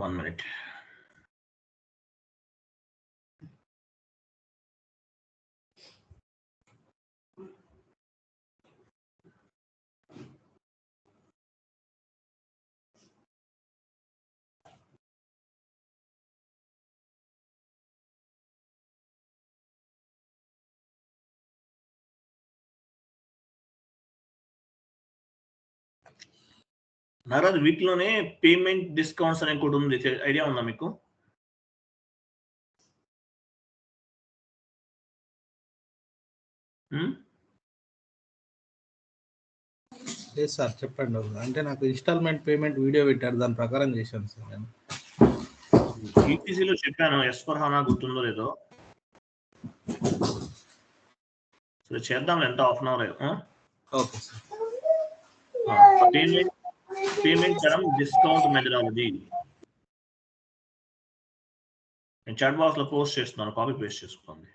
1 minute. నారాజు వీటిలోనే payment discounts అనే కూడా ఉంది, ఐడియా ఉందా మీకు? లేదు సార్, చెప్పండి. అంటే నాకు ఇన్స్టాల్మెంట్ పేమెంట్ వీడియో పెట్టారు, దాని ప్రకారం చేశాను సార్ నేను. ఈటీసీలో చెప్పాను, S/4HANA గుర్తుందో లేదో. సరే చేద్దాం, ఎంత half an hour. Okay sir. Payment term discount methodology నేను చాట్ బాక్స్ లో పోస్ట్ చేస్తున్నాను, కాపీ పేస్ట్ చేసుకోండి.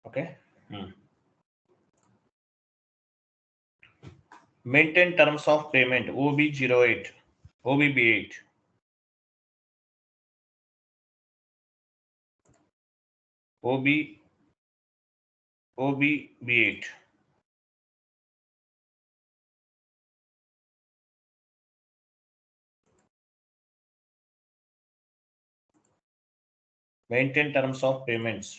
Okay. Maintain terms of payment, OB08, OBB8. OBB8. Maintain terms of payments.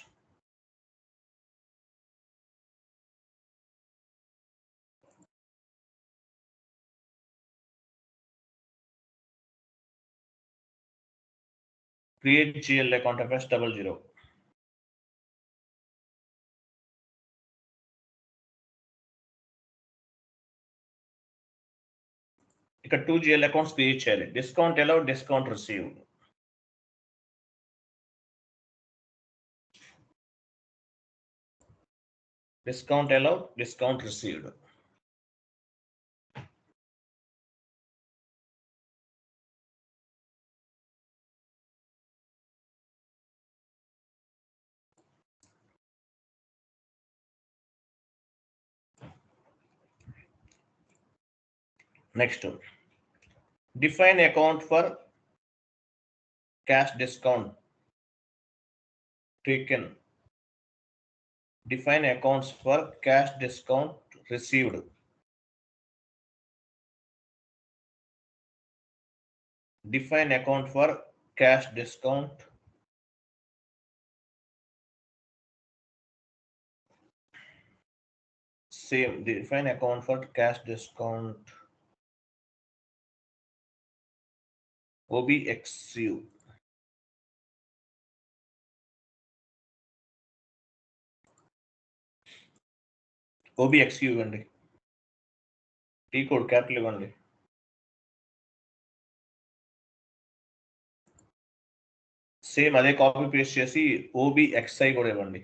Create GL account FS00. ఇక్కడ 2 GL accounts create చేయాలి. Discount allowed, discount received. Discount allowed, discount received. Next, define account for cash discount taken. Define accounts for cash discount received. Define account for cash discount same. Define account for cash discount OBXU. OBXU ఇవ్వండి, T code capital ఇవ్వండి. Same అదే copy paste చేసి OBXI కూడా ఇవ్వండి.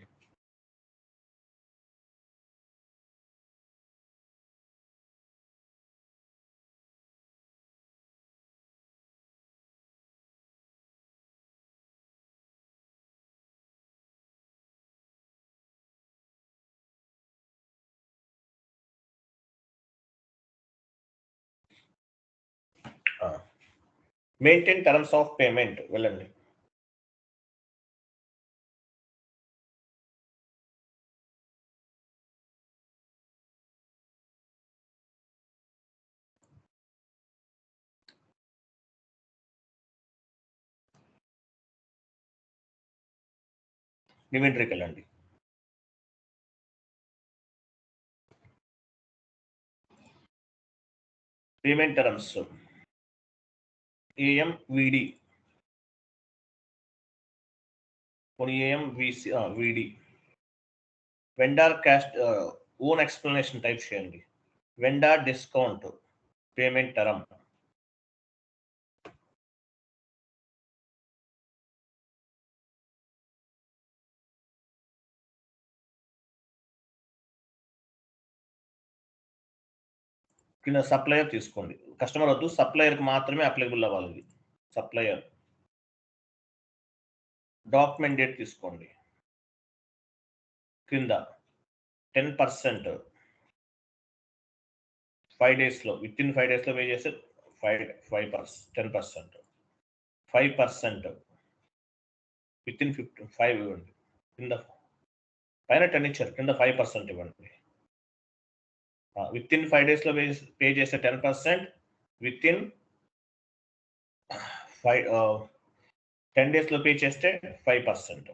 Maintain terms of payment వెళ్ళండి. ఇన్వెంటరీకి వెళ్ళండి. Payment terms AMVD పోనీ AMVD vendor caste own explanation type చేయండి. వెండర్ డిస్కౌంట్ పేమెంట్ టర్మ్ కింద సప్లయర్ తీసుకోండి. కస్టమర్ వద్దు, సప్లయర్కి మాత్రమే అప్లికబుల్ అవ్వాలి. సప్లయర్ డాక్యుమెంట్ డేట్ తీసుకోండి. కింద 10% 5 డేస్లో విత్ ఇన్ 5 డేస్లో పే చేస్తే 10%, 5% విత్ ఇన్ 5 ఇవ్వండి. కింద పైన 10 ఇచ్చారు, కింద 5% ఇవ్వండి. విత్ ఇన్ 5 డేస్లో పే చేస్తే 10%, విత్ ఇన్ 10 డేస్లో పే చేస్తే 5%.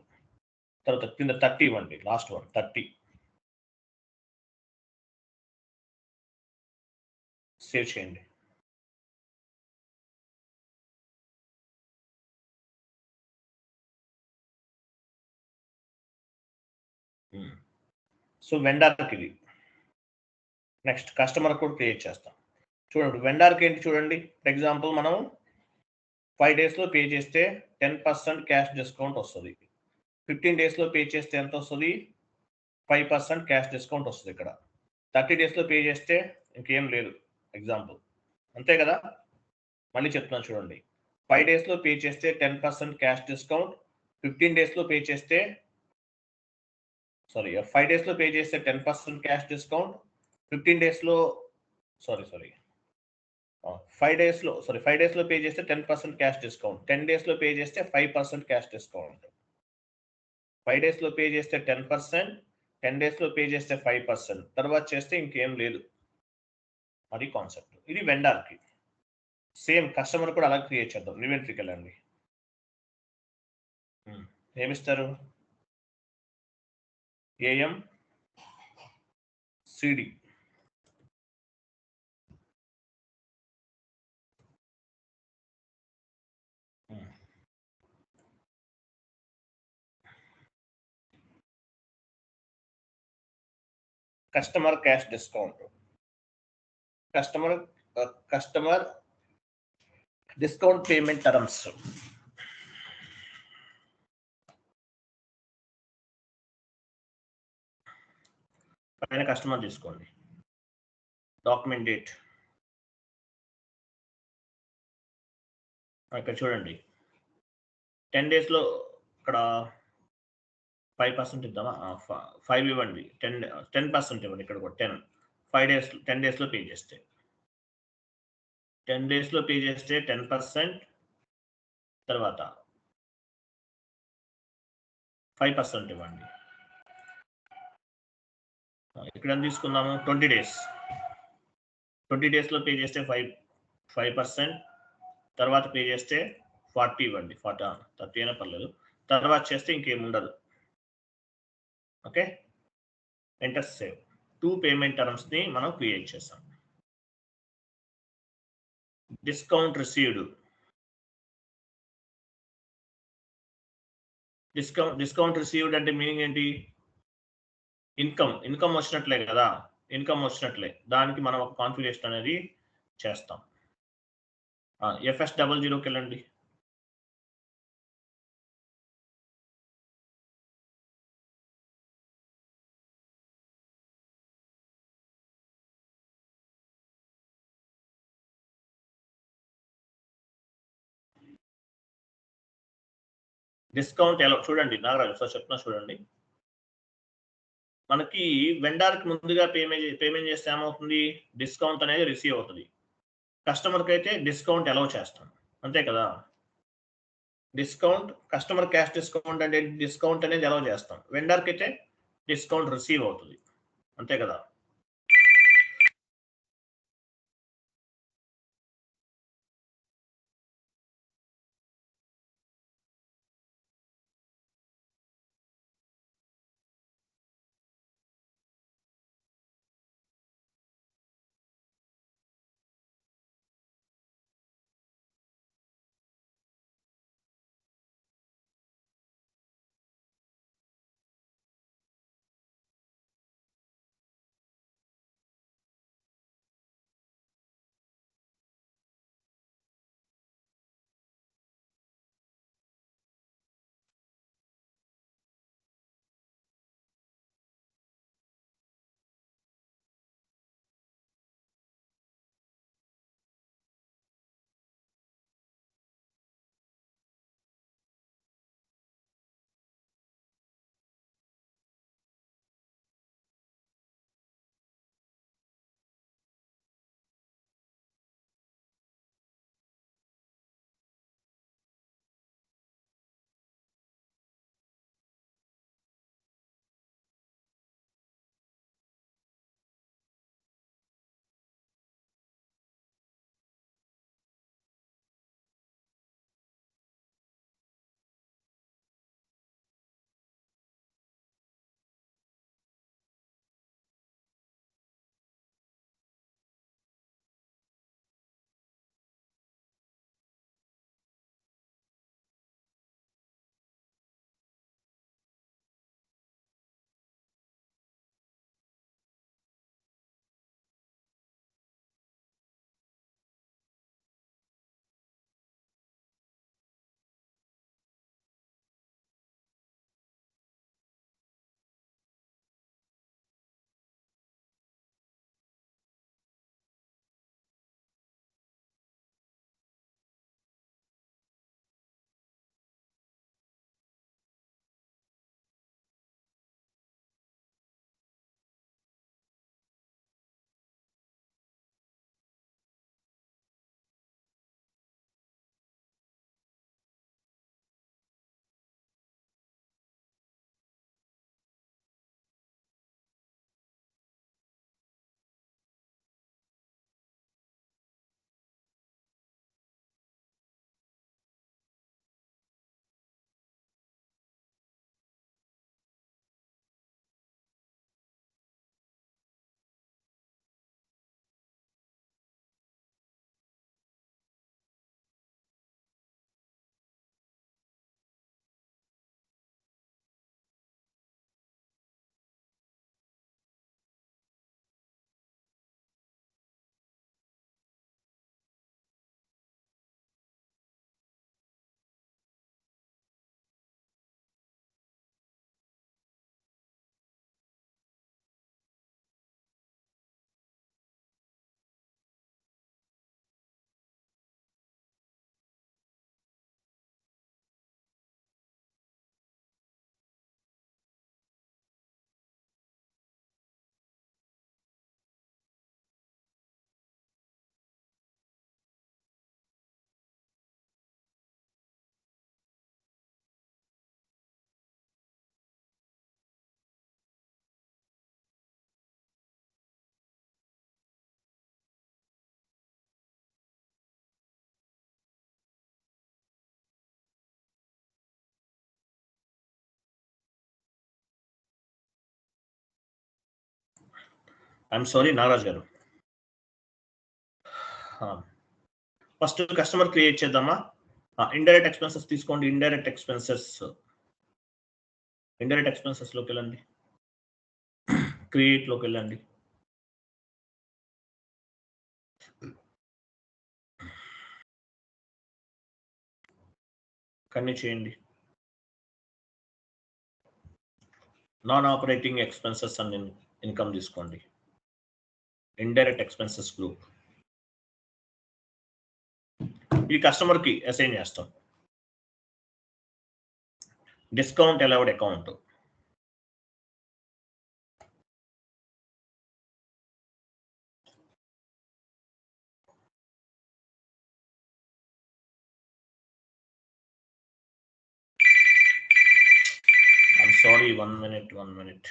తర్వాత కింద 30 ఇవ్వండి, లాస్ట్ వన్ 30. సేవ్ చేయండి. సో వెండర్కి ఇది. నెక్స్ట్ కస్టమర్ కూడా క్రియేట్ చేస్తాం. చూడండి వెండర్కి ఏంటి చూడండి. ఫర్ ఎగ్జాంపుల్ మనం 5 డేస్లో పే చేస్తే 10% క్యాష్ డిస్కౌంట్ వస్తుంది. 15 డేస్లో పే చేస్తే ఎంత వస్తుంది? 5% క్యాష్ డిస్కౌంట్ వస్తుంది. ఇక్కడ 30 డేస్లో పే చేస్తే ఇంకేం లేదు. ఎగ్జాంపుల్ అంతే కదా. మళ్ళీ చెప్తున్నాను చూడండి. 5 డేస్లో పే చేస్తే 10% క్యాష్ డిస్కౌంట్, 15 డేస్లో పే చేస్తే 5 డేస్లో పే చేస్తే 10% క్యాష్ డిస్కౌంట్, 15 డేస్లో 5 డేస్లో పే చేస్తే 10% క్యాష్ డిస్కౌంట్, 10 డేస్లో పే చేస్తే 5% క్యాష్ డిస్కౌంట్. 5 డేస్లో పే చేస్తే 10%, 10 డేస్లో పే చేస్తే 5%, తర్వాత చేస్తే ఇంకేం లేదు. అది కాన్సెప్ట్. ఇది వెండర్కి. సేమ్ కస్టమర్ కూడా అలా క్రియేట్ చేద్దాం. ఇన్వెంటరీకి వెళ్ళండి. ఏమిస్తారు? AMCD customer cash discount, customer discount payment terms. పైన కస్టమర్ తీసుకోండి. డాక్యుమెంట్ డేట్ ఇక్కడ చూడండి. 10 డేస్లో ఇక్కడ 5% ఇద్దామా? 5 ఇవ్వండి. 10% ఇవ్వండి. ఇక్కడ కూడా 10 డేస్లో పే చేస్తే 10 డేస్లో పే చేస్తే 10%, తర్వాత 5% ఇవ్వండి. ఇక్కడ తీసుకుందాము 20 డేస్. 20 డేస్లో పే చేస్తే 5%, తర్వాత పే చేస్తే 40 ఇవ్వండి. 30 అయినా పర్లేదు. తర్వాత చేస్తే ఇంకేం ఉండదు. Okay, enter save. 2 పేమెంట్ టర్మ్స్ని మనం క్రియేట్ చేసాం. Discount received. డిస్కౌంట్ రిసీవ్డ్ అంటే మీనింగ్ ఏంటి? ఇన్కమ్ వచ్చినట్లే కదా. ఇన్కమ్ వచ్చినట్లే దానికి మనం ఒక కాన్ఫిగరేషన్ అనేది చేస్తాం. FS00కి వెళ్ళండి. డిస్కౌంట్ ఎలా చూడండి నాగరాజు, సార్ చెప్తున్నా చూడండి. మనకి వెండర్కి ముందుగా పేమెంట్ చేస్తే ఏమవుతుంది? డిస్కౌంట్ అనేది రిసీవ్ అవుతుంది. కస్టమర్కి అయితే డిస్కౌంట్ అలౌ చేస్తాం, అంతే కదా. డిస్కౌంట్ కస్టమర్ క్యాష్ డిస్కౌంట్ అంటే డిస్కౌంట్ అనేది అలౌ చేస్తాం. వెండర్కి అయితే డిస్కౌంట్ రిసీవ్ అవుతుంది, అంతే కదా. ఐఎమ్ సారీ నాగరాజ్ గారు. ఫస్ట్ కస్టమర్ క్రియేట్ చేద్దామా? ఇండైరెక్ట్ ఎక్స్పెన్సెస్ తీసుకోండి. ఇండైరెక్ట్ ఎక్స్పెన్సెస్ లోకి వెళ్ళండి. క్రియేట్ లోకి వెళ్ళండి. కన్నీ చేయండి. నాన్ ఆపరేటింగ్ ఎక్స్పెన్సెస్ అని ఇన్కమ్ తీసుకోండి. ఇండైరెక్ట్ ఎక్స్పెన్సెస్ గ్రూప్ ఈ కస్టమర్ కి అసైన్ చేస్తాం. Discount allowed account I'm sorry, 1 minute.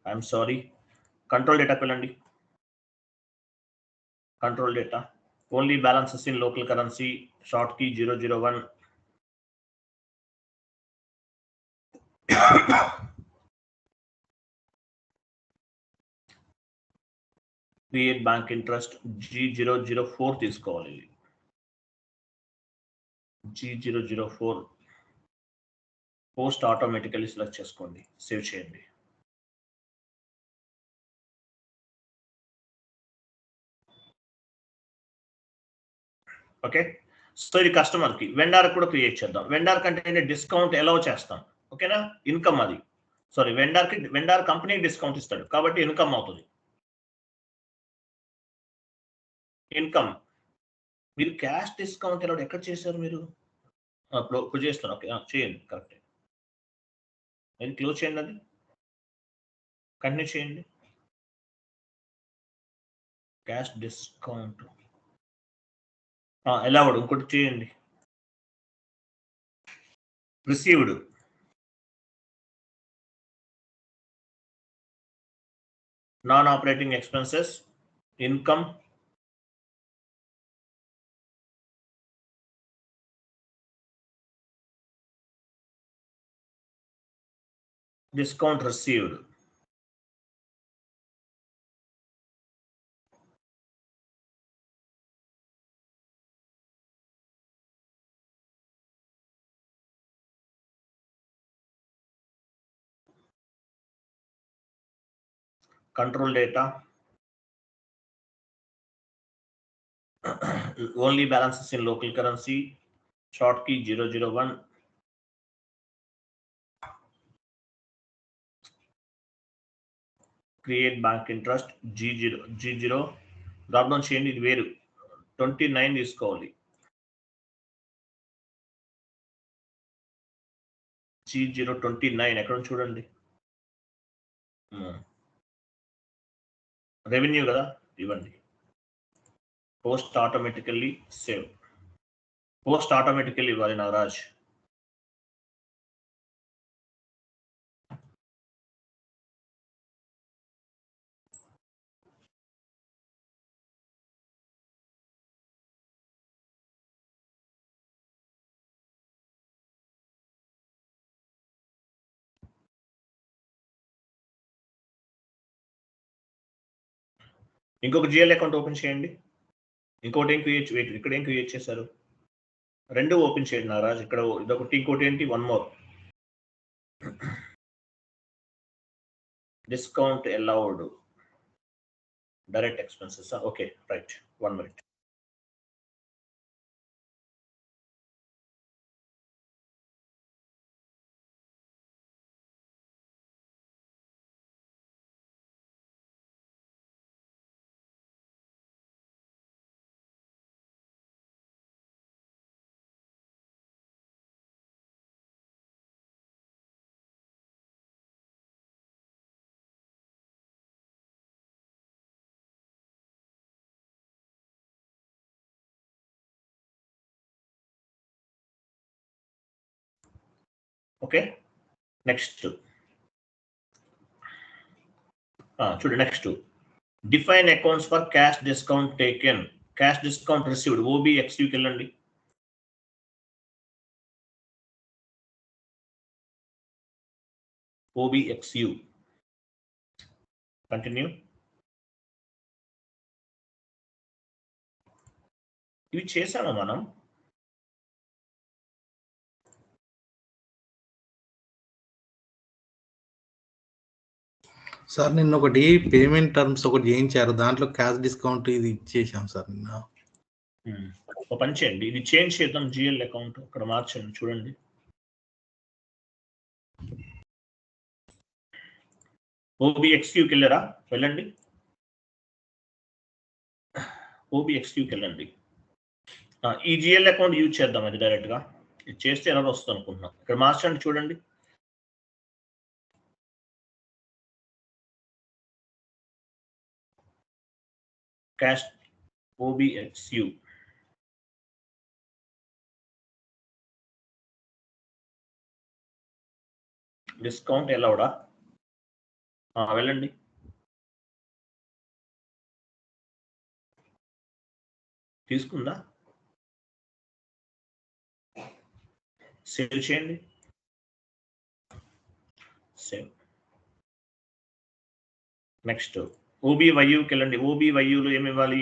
I'm sorry. Control డేటాకి వెళ్ళండి. Control data only balances in local currency, short key 001. Create bank interest G004 తీసుకోవాలి. G004 post automatically select చేసుకోండి. Save చేయండి. Okay, so ఇది customer కి. Vendor కూడా create చేద్దాం. Vendor కంటే డిస్కౌంట్ ఎలా చేస్తాం. ఓకేనా, ఇన్కమ్ అది. సారీ, వెండార్ కంపెనీకి డిస్కౌంట్ ఇస్తాడు కాబట్టి ఇన్కమ్ అవుతుంది. ఇన్కమ్ మీరు క్యాష్ డిస్కౌంట్ ఎలా ఎక్కడ చేశారు మీరు? ఇప్పుడు చేస్తాను. ఓకే, చేయండి. కరెక్ట్. అది క్లోజ్ చేయండి. అది కంటిన్యూ చేయండి. క్యాష్ డిస్కౌంట్ అలౌడ్ ఇంకోటి చేయండి. Received non operating expenses, income, discount received. Control data only balances in local currency, short key 001. Create bank interest G0 drop down చేయండి. ఇది వేరు 29 తీసుకోవాలి. G029 ఎక్కడ చూడండి. రెవెన్యూ కదా, ఇవ్వండి. Post automatically save. Post automatically ఇవ్వాలి నాగరాజ్. ఇంకొక జిఎల్ అకౌంట్ ఓపెన్ చేయండి. ఇంకోటి ఏం క్రియేట్ ఇక్కడ ఏం క్రియేట్ చేశారు? 2 ఓపెన్ చేయండి నారాజ్. ఇక్కడ ఇదొకటి, ఇంకోటి ఏంటి, 1 more. Discount allowed direct expenses. Okay, right. 1 minute. Okay, next. చూడండి, next define accounts for cash discount taken, cash discount received. OBXUకి వెళ్ళండి. OBXU continue. ఇవి చేసాము మనం. సార్ నిన్న ఒకటి పేమెంట్ టర్మ్స్ ఒకటి చేయించారు, దాంట్లో క్యాష్ డిస్కౌంట్ ఇది ఇచ్చేసాం సార్ నిన్న. ఒక పని చేయండి, ఇది చేంజ్ చేద్దాం. జిఎల్ అకౌంట్ అక్కడ మార్చండి. చూడండి, OBXUకి వెళ్ళారా? వెళ్ళండి, OBXUకి వెళ్ళండి. ఈ జిఎల్ అకౌంట్ యూజ్ చేద్దాం. అది డైరెక్ట్ గా ఇది చేస్తే ఎలా వస్తుంది అనుకుంటున్నాం. ఇక్కడ మార్చండి, చూడండి. క్యాష్ OBXU డిస్కౌంట్ ఎలౌడా? వెళ్ళండి. తీసుకుందా? సేవ్ చేయండి. సేవ్. నెక్స్ట్ OBYUకి వెళ్ళండి. OBYUలో ఏమి ఇవ్వాలి?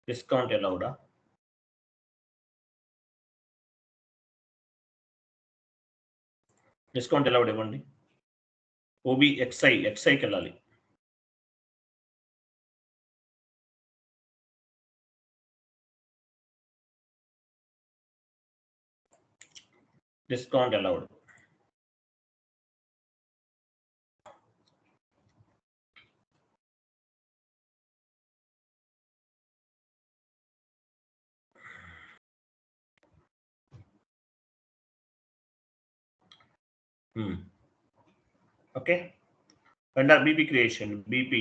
డిస్కౌంట్ ఎలౌడా? డిస్కౌంట్ ఎలౌడ్ ఇవ్వండి. XIకి వెళ్ళాలి. Discount allowed. Okay, vendor BP creation, BP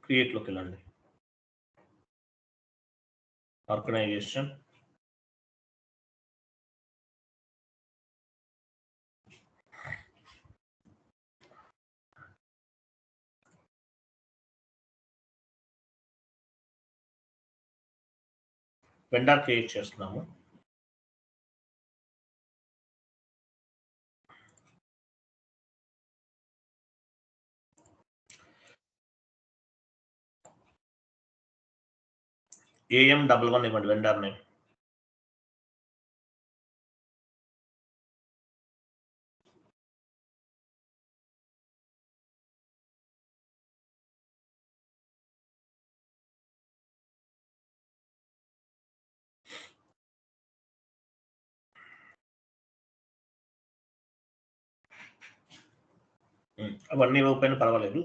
క్రియేట్లోకి వెళ్ళండి. ఆర్గనైజేషన్, వెండర్ క్రియేట్ చేస్తున్నాము. AM11 ఇవ్వండి వెండర్ నేమ్. అవన్నీ ఇవ్వకపోయినా పర్వాలేదు.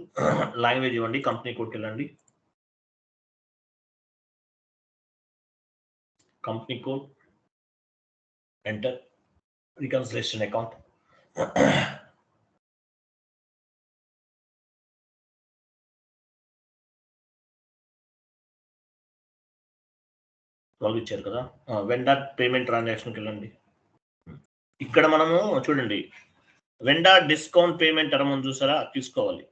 లాంగ్వేజ్ ఇవ్వండి. కంపెనీ కోడ్కి వెళ్ళండి. Company code enter. Reconciliation account. వాళ్ళు ఇచ్చారు కదా. వెండర్ పేమెంట్ ట్రాన్సాక్షన్కి వెళ్ళండి. ఇక్కడ మనము చూడండి, వెండర్ డిస్కౌంట్ పేమెంట్ టర్మ్ చూసారా? తీసుకోవాలి.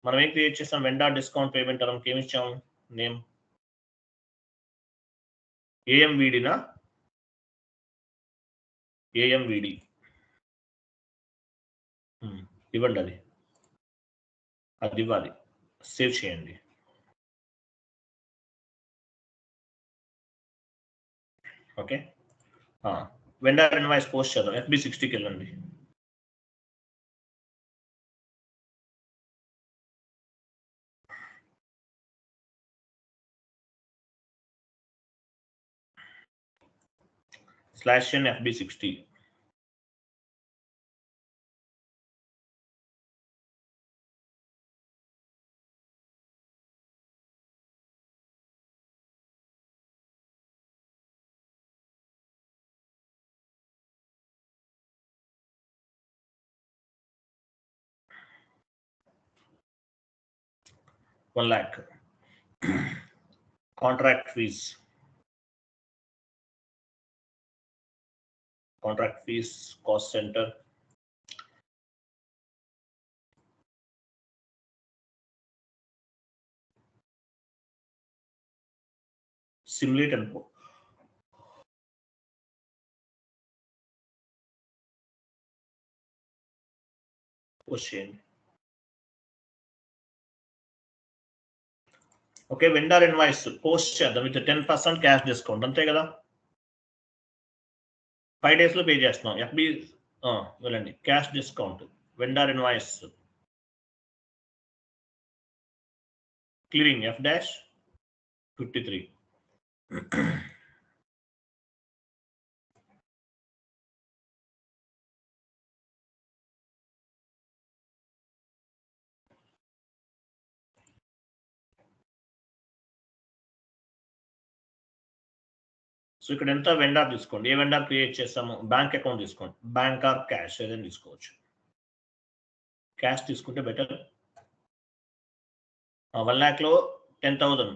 మనం ఏం క్రియేట్ చేస్తాం? వెండర్ డిస్కౌంట్ పేమెంట్ టర్మ్కి ఏమి ఇచ్చాము? నేమ్ ఏఎంవిడినా? ఏఎంవిడి ఇవ్వండి, అది ఇవ్వాలి. సేవ్ చేయండి. ఓకే, వెండర్ ఇన్వాయిస్ పోస్ట్ చేద్దాం. FB60కి వెళ్ళండి. /n FB60. $1 lakh. Contract fees. Contract fees, cost center. Simulate and post చేయండి. ఓకే, వెండర్ ఇన్వాయిస్ పోస్ట్ చేద్దాం విత్ 10% క్యాష్ డిస్కౌంట్, అంతే కదా? 5 days లో పే చేస్తున్నాం. FB వెళ్ళండి, cash discount, vendor invoice, clearing F-53. So ఇక్కడ ఎంత వెండర్ తీసుకోండి. ఏ వెండర్ క్రియేట్ చేస్తాము? బ్యాంక్ అకౌంట్ తీసుకోండి. బ్యాంక్ ఆర్ క్యాష్ ఏదైనా తీసుకోవచ్చు. క్యాష్ తీసుకుంటే బెటర్. 1 lakh లో 10,000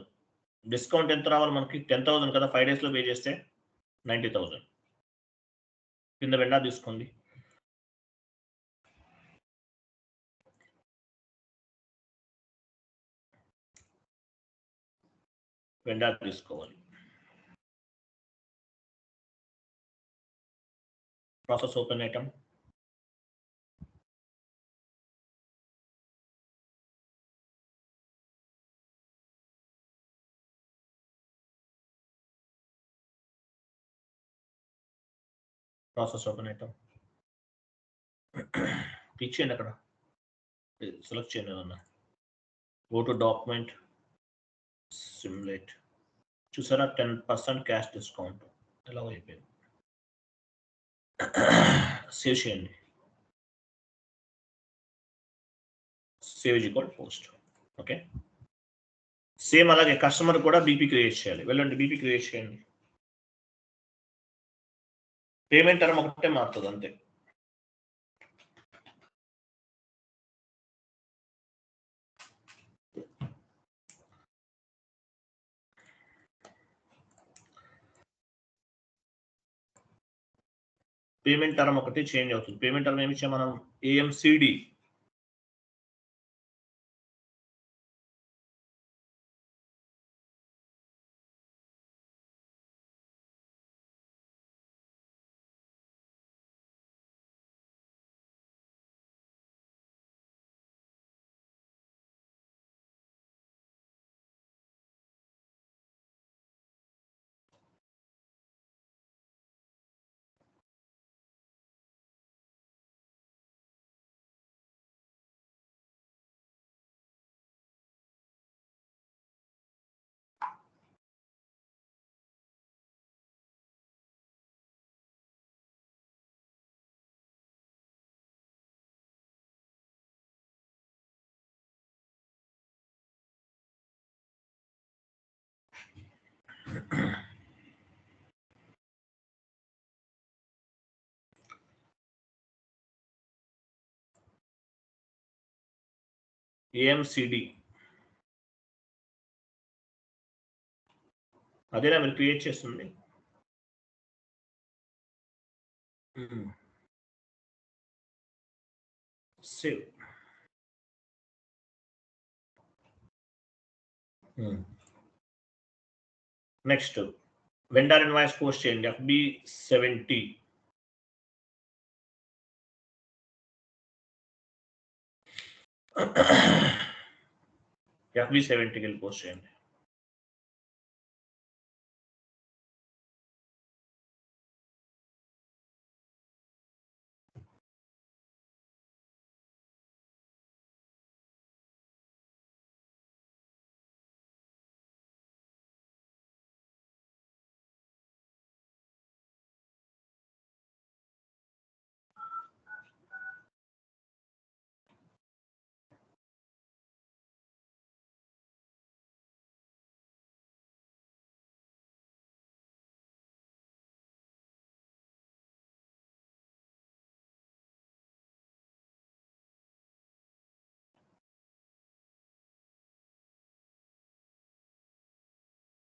డిస్కౌంట్ ఎంత రావాలి మనకి? 10,000 కదా, 5 days లో పే చేస్తే 90,000. కింద వెండర్ తీసుకోండి. వెండర్ తీసుకోవాలి. Process open item. Process open item click చేయండి. అక్కడ సెలెక్ట్ చేయండి ఏదన్నా. Go to document, simulate. చూసారా 10% క్యాష్ డిస్కౌంట్ ఎలా అయిపోయింది. సేవ్ చేయండి. Save is equal post. Okay, same అలాగే కస్టమర్ కూడా బీపీ క్రియేట్ చేయాలి. వెళ్ళండి, బీపీ క్రియేట్ చేయండి. పేమెంట్ టర్మ్ ఒకటే మారుతుంది అంతే. పేమెంట్ టర్మ్ ఒకటి చేంజ్ అవుతుంది. పేమెంట్ టర్మ్ ఏమి ఇచ్చాం మనం? AMCD. AMCD అదేనా మీరు క్రియేట్ చేస్తుంది? Save. Next vendor invoice post చేయండి FB70. FB70కి వెళ్ళి పోస్ట్ చేయండి.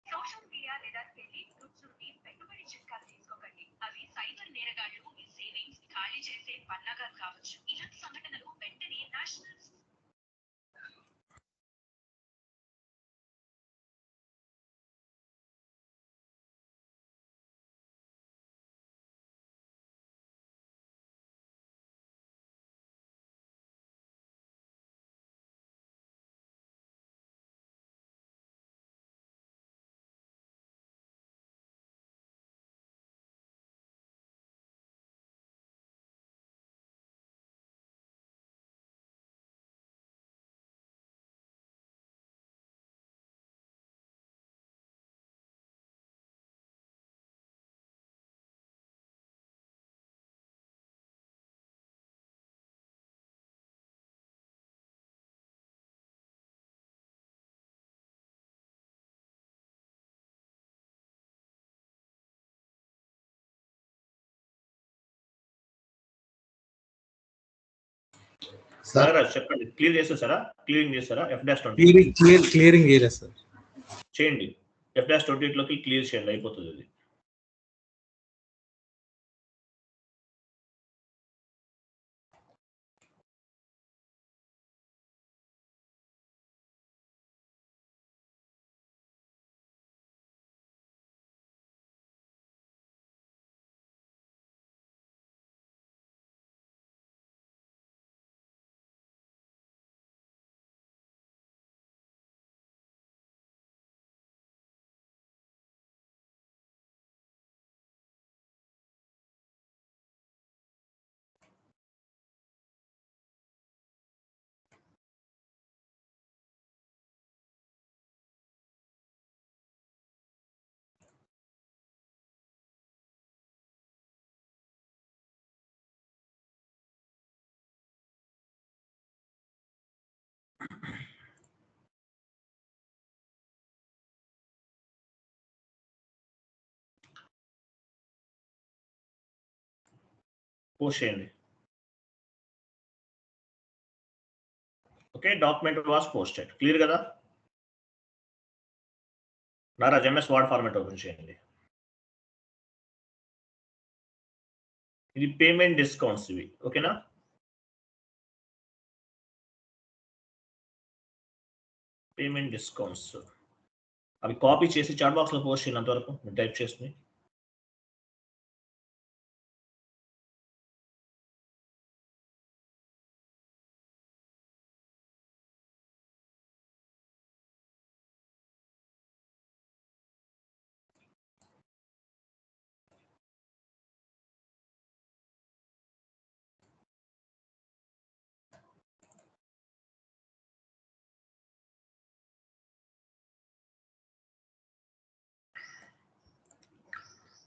సోషల్ మీడియా లేదా టెలి గ్రూప్స్ నుండి పెట్టుబడి చిట్కాలు తీసుకోకండి. అవి సైబర్ నేరగాళ్లు మీ సేవింగ్స్ ఖాళీ చేసే పన్నాగాలు కావచ్చు. ఇలాంటి సంఘటనలు వెంటనే నేషనల్ నాగరాజ్ చెప్పండి, క్లియర్ చేసేసారా? క్లియరింగ్ చేస్తారా? F-20 క్లియరింగ్ చేయలేదు సార్. చేయండి. F-20లోకి క్లియర్ చేయండి, అయిపోతుంది అది. పోస్ట్ చేయండి. Okay, document was posted. Clear కదా? నారాజ్ MS వర్డ్ ఫార్మాట్ ఓపెన్ చేయండి. ఇది పేమెంట్ డిస్కౌంట్స్ ఇవి, ఓకేనా? పేమెంట్ డిస్కౌంట్స్ అవి కాపీ చేసి చాట్ బాక్స్లో పోస్ట్ చేయండి. అంతవరకు టైప్ చేసుకుని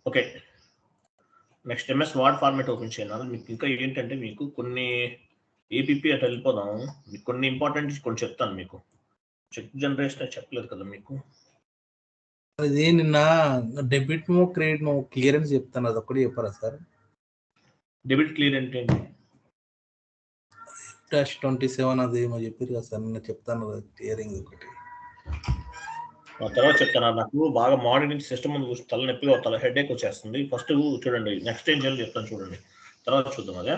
okay. Next MS word format open చేయాలి. మీకు ఇంకా ఏంటంటే మీకు కొన్ని APP అట్లా వెళ్ళిపోదాం. మీకు కొన్ని ఇంపార్టెంట్ కొన్ని చెప్తాను. మీకు చెక్ జనరేషన్ చెప్పలేదు కదా మీకు. అది నిన్న డెబిట్ మో క్రెడిట్ మో క్లియరెన్స్ చెప్తాను, అది ఒకటి చెప్పారా సార్? డెబిట్ క్లియర్ అంటే F-27 అది ఏమో చెప్పారు కదా సార్, నిన్న చెప్తాను క్లియరింగ్ ఒకటి. తర్వాత చెప్తాను. నాకు బాగా మార్నింగ్ నుంచి సిస్టమ్ ముందు కూర్చొని తల నొప్పిగా తల హెడేక్ వచ్చేస్తుంది. ఫస్ట్ చూడండి, నెక్స్ట్ ఏం చేయాలో చెప్తాను చూడండి, తర్వాత చూద్దాం. అదే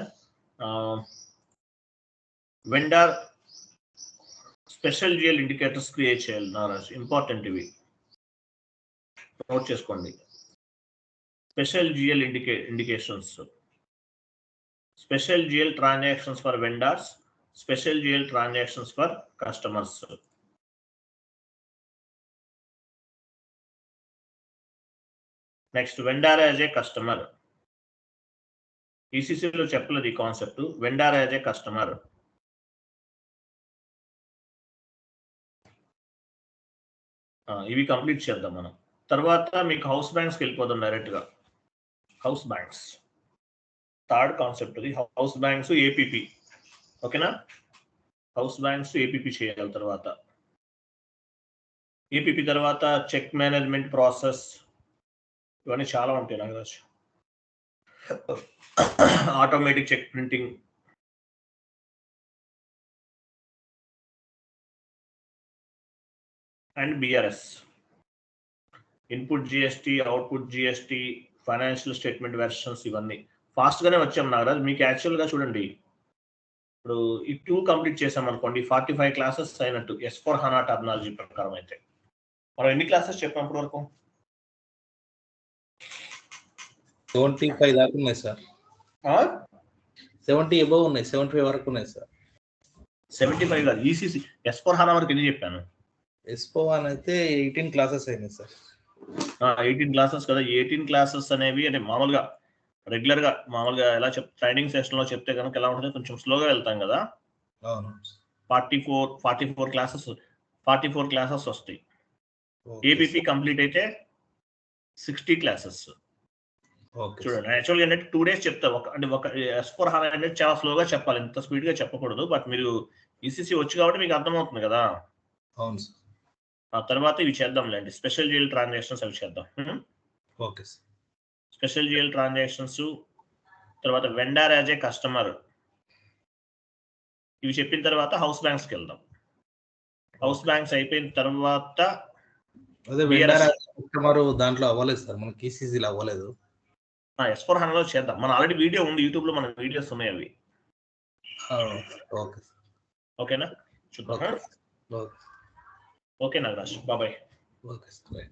vendor special GL indicators create చేయాలి నారాజ్, ఇంపార్టెంట్ ఇవి నోట్ చేసుకోండి. Special GL indications, special GL transactions for vendors, special GL transactions for customers. Next vendor as a customer. ఈసీసీలో చెప్పలేదు ఈ concept, vendor as a customer. ఇవి కంప్లీట్ చేద్దాం మనం. తర్వాత మీకు హౌస్ బ్యాంక్స్కి వెళ్ళిపోదాం డైరెక్ట్గా. హౌస్ బ్యాంక్స్ థర్డ్ కాన్సెప్ట్, ఇది హౌస్ బ్యాంక్స్ ఏపీపీ. ఓకేనా, హౌస్ బ్యాంక్స్ ఏపీపీ చేయాలి. తర్వాత ఏపీపీ తర్వాత చెక్ మేనేజ్మెంట్ ప్రాసెస్, ఇవన్నీ చాలా ఉంటాయి Nagaraj. Automatic cheque printing, and BRS, input GST, output GST, financial statement versions. ఇవన్నీ ఫాస్ట్గానే వచ్చాం నాగరాజ్. మీకు యాక్చువల్గా చూడండి, ఇప్పుడు ఈ 2 కంప్లీట్ చేసాం అనుకోండి, 45 క్లాసెస్ అయినట్టు S/4HANA టర్మినాలజీ ప్రకారం. అయితే మనం ఎన్ని క్లాసెస్ చెప్పినప్పటి వరకు? 75 దాకా ఉన్నాయి సార్. 70 అబౌవ్ ఉన్నాయి, 75 వరకు ఉన్నాయి సార్. 75 కాదు, ఈసీసీ S/4HANA వరకు ఎన్ని చెప్పాను? S/4HANA అయితే 18 క్లాసెస్ అయినాయి సార్. 18 క్లాసెస్ కదా. 18 క్లాసెస్ అనేవి అంటే మామూలుగా రెగ్యులర్గా మామూలుగా ఎలా ట్రైనింగ్ సెషన్లో చెప్తే కనుక ఎలా ఉంటుంది, కొంచెం స్లోగా వెళ్తాం కదా. అవును, 44 క్లాసెస్ వస్తాయి. ఏపీపీ కంప్లీట్ అయితే 60 క్లాసెస్. చూడండి, యాక్చువల్గా ఏంటంటే 2 days చెప్తా. ఒక S/4HANA అనేది చాలా స్లోగా చెప్పాలి, ఇంత స్పీడ్గా చెప్పకూడదు. బట్ మీరు ఈసీసీ వచ్చి కాబట్టి మీకు అర్థమవుతుంది కదా. అవును సార్. ఆ తర్వాత ఇవి చేద్దాంలేండి, స్పెషల్ జిఎల్ ట్రాన్సాక్షన్స్ అవి చేద్దాం. Okay sir. Special GL transactions తర్వాత వెండర్ యాజ్ ఏ కస్టమర్, ఇవి చెప్పిన తర్వాత హౌస్ బ్యాంక్స్కి వెళ్దాం. హౌస్ బ్యాంక్స్ అయిపోయిన తర్వాత అదే వెండర్ కస్టమర్ దాంట్లో అవ్వలేదు సార్, మనకి ఈసీసీలో అవ్వలేదు. S/4HANAలో చేద్దాం. మన ఆల్రెడీ వీడియో ఉంది యూట్యూబ్లో, మన వీడియోస్ ఉన్నాయి అవి. Okay sir. ఓకేనా, చూద్దాం. ఓకే నాగరాజ్, బాబాయ్. Okay sir.